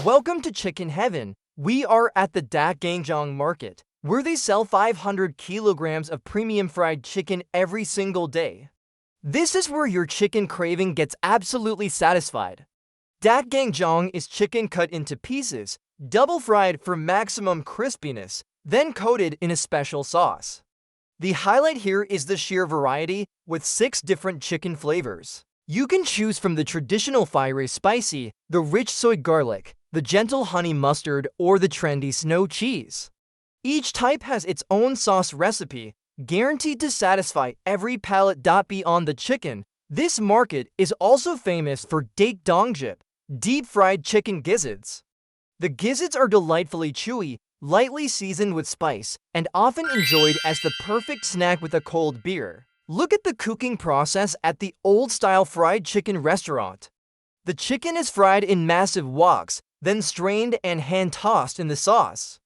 Welcome to Chicken Heaven. We are at the Daegu market, where they sell 500 kilograms of premium fried chicken every single day. This is where your chicken craving gets absolutely satisfied. Daegu is chicken cut into pieces, double fried for maximum crispiness, then coated in a special sauce. The highlight here is the sheer variety with 6 different chicken flavors. You can choose from the traditional fiery spicy, the rich soy garlic, the gentle honey mustard, or the trendy snow cheese. Each type has its own sauce recipe, guaranteed to satisfy every palate. Beyond the chicken, this market is also famous for Daegu, deep-fried chicken gizzards. The gizzards are delightfully chewy, lightly seasoned with spice, and often enjoyed as the perfect snack with a cold beer. Look at the cooking process at the old-style fried chicken restaurant. The chicken is fried in massive woks, then strained and hand-tossed in the sauce.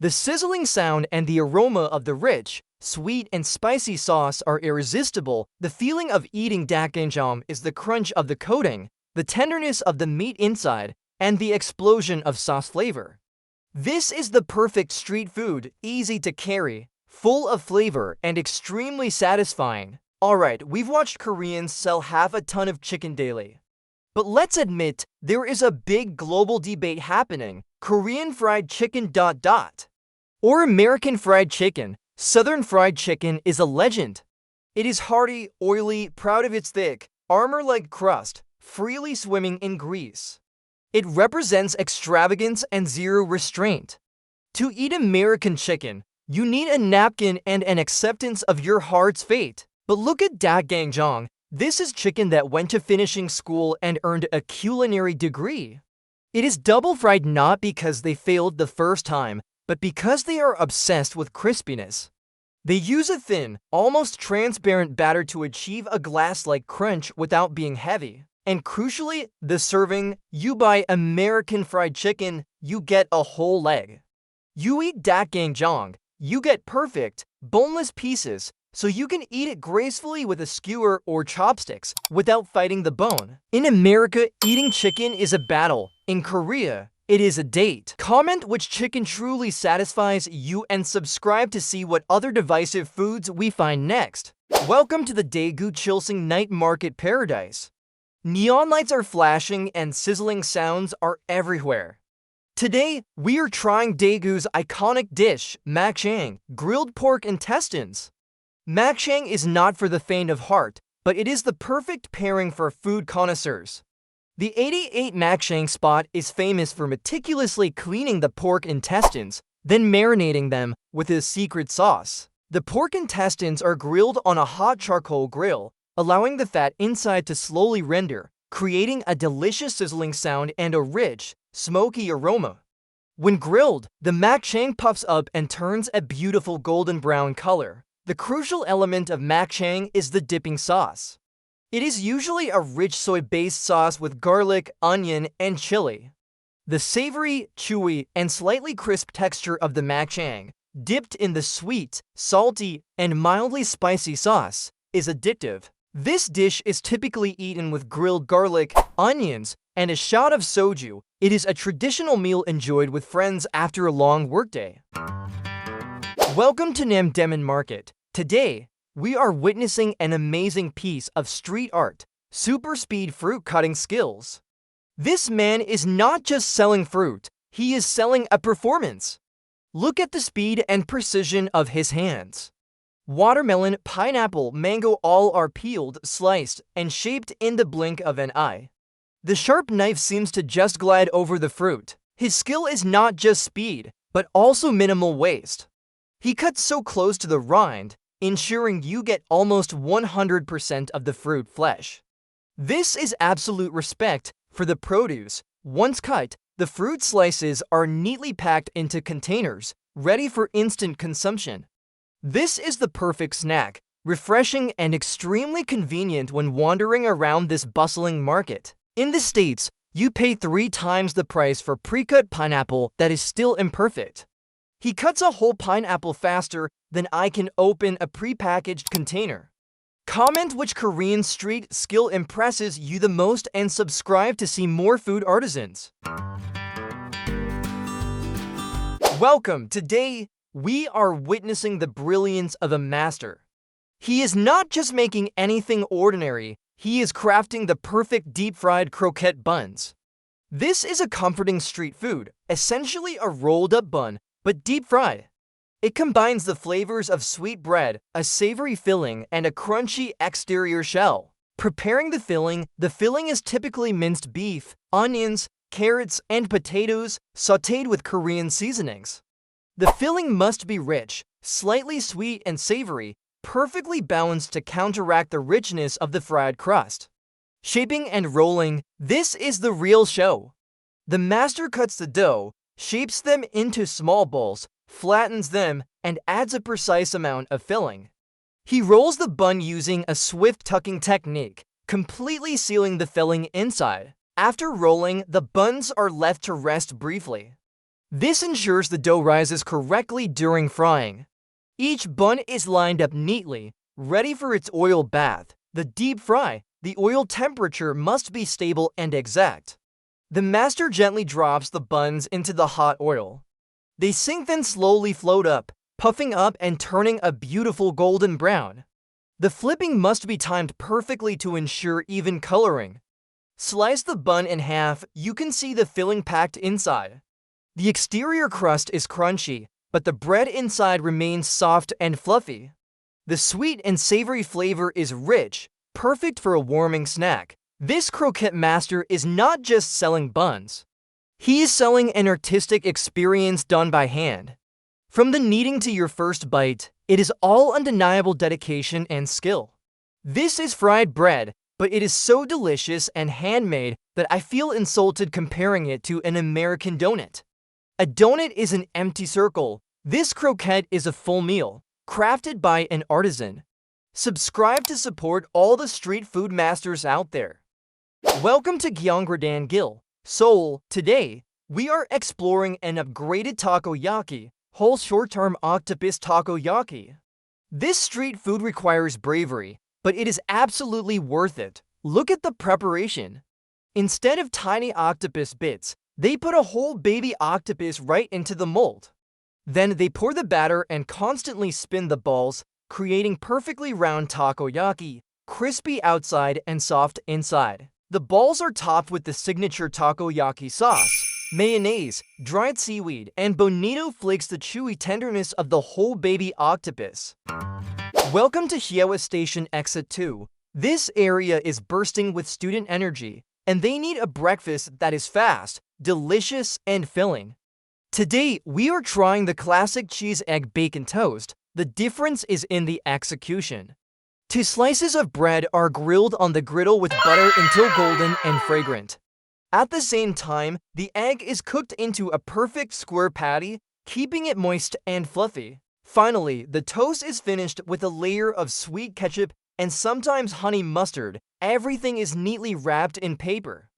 The sizzling sound and the aroma of the rich, sweet and spicy sauce are irresistible. The feeling of eating daegu is the crunch of the coating, the tenderness of the meat inside, and the explosion of sauce flavor. This is the perfect street food, easy to carry, full of flavor, and extremely satisfying. Alright, we've watched Koreans sell half a ton of chicken daily. But let's admit, there is a big global debate happening. Korean fried chicken ... or American fried chicken. Southern fried chicken is a legend. It is hearty, oily, proud of its thick, armor-like crust, freely swimming in grease. It represents extravagance and zero restraint. To eat American chicken, you need a napkin and an acceptance of your heart's fate. But look at daegu. This is chicken that went to finishing school and earned a culinary degree. It is double-fried not because they failed the first time, but because they are obsessed with crispiness. They use a thin, almost transparent batter to achieve a glass-like crunch without being heavy. And crucially, the serving, you buy American fried chicken, you get a whole leg. You eat daegu, you get perfect, boneless pieces, so you can eat it gracefully with a skewer or chopsticks without fighting the bone. In America, eating chicken is a battle. In Korea, it is a date. Comment which chicken truly satisfies you and subscribe to see what other divisive foods we find next. Welcome to the Daegu Chilsing Night Market Paradise. Neon lights are flashing and sizzling sounds are everywhere. Today, we are trying Daegu's iconic dish, makgeang, grilled pork intestines. Makgeang is not for the faint of heart, but it is the perfect pairing for food connoisseurs. The 88 makgeang spot is famous for meticulously cleaning the pork intestines, then marinating them with a secret sauce. The pork intestines are grilled on a hot charcoal grill, allowing the fat inside to slowly render, creating a delicious sizzling sound and a rich, smoky aroma. When grilled, the makgeang puffs up and turns a beautiful golden brown color. The crucial element of makgeang is the dipping sauce. It is usually a rich soy-based sauce with garlic, onion, and chili. The savory, chewy, and slightly crisp texture of the makgeang, dipped in the sweet, salty, and mildly spicy sauce, is addictive. This dish is typically eaten with grilled garlic, onions, and a shot of soju. It is a traditional meal enjoyed with friends after a long workday. Welcome to Namdaemun Market. Today, we are witnessing an amazing piece of street art, super speed fruit cutting skills. This man is not just selling fruit, he is selling a performance. Look at the speed and precision of his hands. Watermelon, pineapple, mango all are peeled, sliced, and shaped in the blink of an eye. The sharp knife seems to just glide over the fruit. His skill is not just speed, but also minimal waste. He cuts so close to the rind, ensuring you get almost 100% of the fruit flesh. This is absolute respect for the produce. Once cut, the fruit slices are neatly packed into containers, ready for instant consumption. This is the perfect snack, refreshing and extremely convenient when wandering around this bustling market. In the States, you pay 3 times the price for pre-cut pineapple that is still imperfect. He cuts a whole pineapple faster than I can open a pre-packaged container. Comment which Korean street skill impresses you the most and subscribe to see more food artisans. Welcome! Today, we are witnessing the brilliance of a master. He is not just making anything ordinary, he is crafting the perfect deep-fried croquette buns. This is a comforting street food, essentially a rolled-up bun, but deep-fried. It combines the flavors of sweet bread, a savory filling, and a crunchy exterior shell. Preparing the filling is typically minced beef, onions, carrots, and potatoes, sautéed with Korean seasonings. The filling must be rich, slightly sweet and savory, perfectly balanced to counteract the richness of the fried crust. Shaping and rolling, this is the real show. The master cuts the dough, shapes them into small balls, flattens them, and adds a precise amount of filling. He rolls the bun using a swift tucking technique, completely sealing the filling inside. After rolling, the buns are left to rest briefly. This ensures the dough rises correctly during frying. Each bun is lined up neatly, ready for its oil bath. The deep fry, the oil temperature must be stable and exact. The master gently drops the buns into the hot oil. They sink then slowly float up, puffing up and turning a beautiful golden brown. The flipping must be timed perfectly to ensure even coloring. Slice the bun in half, you can see the filling packed inside. The exterior crust is crunchy, but the bread inside remains soft and fluffy. The sweet and savory flavor is rich, perfect for a warming snack. This croquette master is not just selling buns. He is selling an artistic experience done by hand. From the kneading to your first bite, it is all undeniable dedication and skill. This is fried bread, but it is so delicious and handmade that I feel insulted comparing it to an American donut. A donut is an empty circle. This croquette is a full meal, crafted by an artisan. Subscribe to support all the street food masters out there. Welcome to Gyeonggradan-gil, Seoul. Today, we are exploring an upgraded takoyaki, whole short-term octopus takoyaki. This street food requires bravery, but it is absolutely worth it. Look at the preparation. Instead of tiny octopus bits, they put a whole baby octopus right into the mold. Then they pour the batter and constantly spin the balls, creating perfectly round takoyaki, crispy outside and soft inside. The balls are topped with the signature takoyaki sauce, mayonnaise, dried seaweed, and bonito flakes the chewy tenderness of the whole baby octopus. Welcome to Hyewa Station Exit 2. This area is bursting with student energy, and they need a breakfast that is fast, delicious, and filling. Today, we are trying the classic cheese egg bacon toast. The difference is in the execution. 2 slices of bread are grilled on the griddle with butter until golden and fragrant. At the same time, the egg is cooked into a perfect square patty, keeping it moist and fluffy. Finally, the toast is finished with a layer of sweet ketchup and sometimes honey mustard. Everything is neatly wrapped in paper.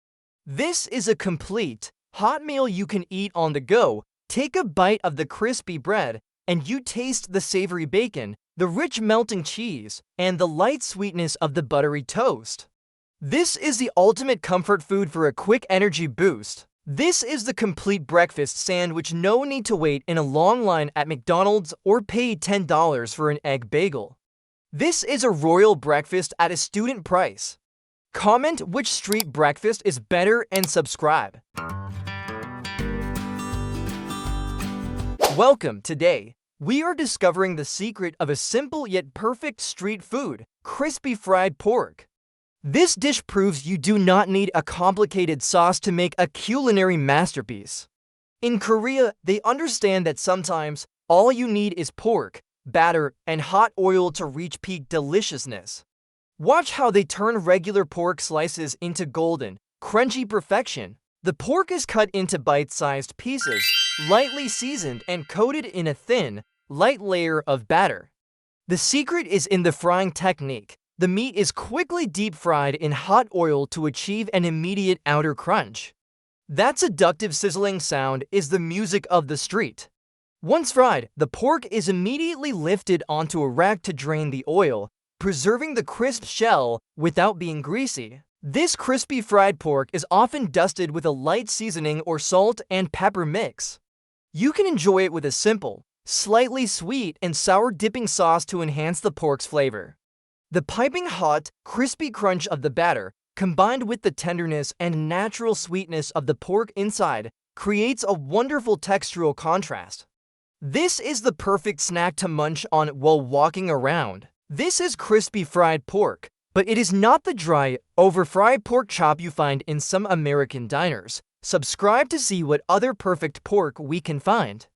This is a complete, hot meal you can eat on the go. Take a bite of the crispy bread, and you taste the savory bacon, the rich melting cheese, and the light sweetness of the buttery toast. This is the ultimate comfort food for a quick energy boost. This is the complete breakfast sandwich. No need to wait in a long line at McDonald's or pay $10 for an egg bagel. This is a royal breakfast at a student price. Comment which street breakfast is better and subscribe. Welcome. Today, we are discovering the secret of a simple yet perfect street food, crispy fried pork. This dish proves you do not need a complicated sauce to make a culinary masterpiece. In Korea, they understand that sometimes all you need is pork, batter, and hot oil to reach peak deliciousness. Watch how they turn regular pork slices into golden, crunchy perfection. The pork is cut into bite-sized pieces, lightly seasoned and coated in a thin, light layer of batter. The secret is in the frying technique. The meat is quickly deep-fried in hot oil to achieve an immediate outer crunch. That seductive sizzling sound is the music of the street. Once fried, the pork is immediately lifted onto a rack to drain the oil, preserving the crisp shell without being greasy. This crispy fried pork is often dusted with a light seasoning or salt and pepper mix. You can enjoy it with a simple, slightly sweet and sour dipping sauce to enhance the pork's flavor. The piping hot, crispy crunch of the batter, combined with the tenderness and natural sweetness of the pork inside, creates a wonderful textural contrast. This is the perfect snack to munch on while walking around. This is crispy fried pork, but it is not the dry, over-fried pork chop you find in some American diners. Subscribe to see what other perfect pork we can find.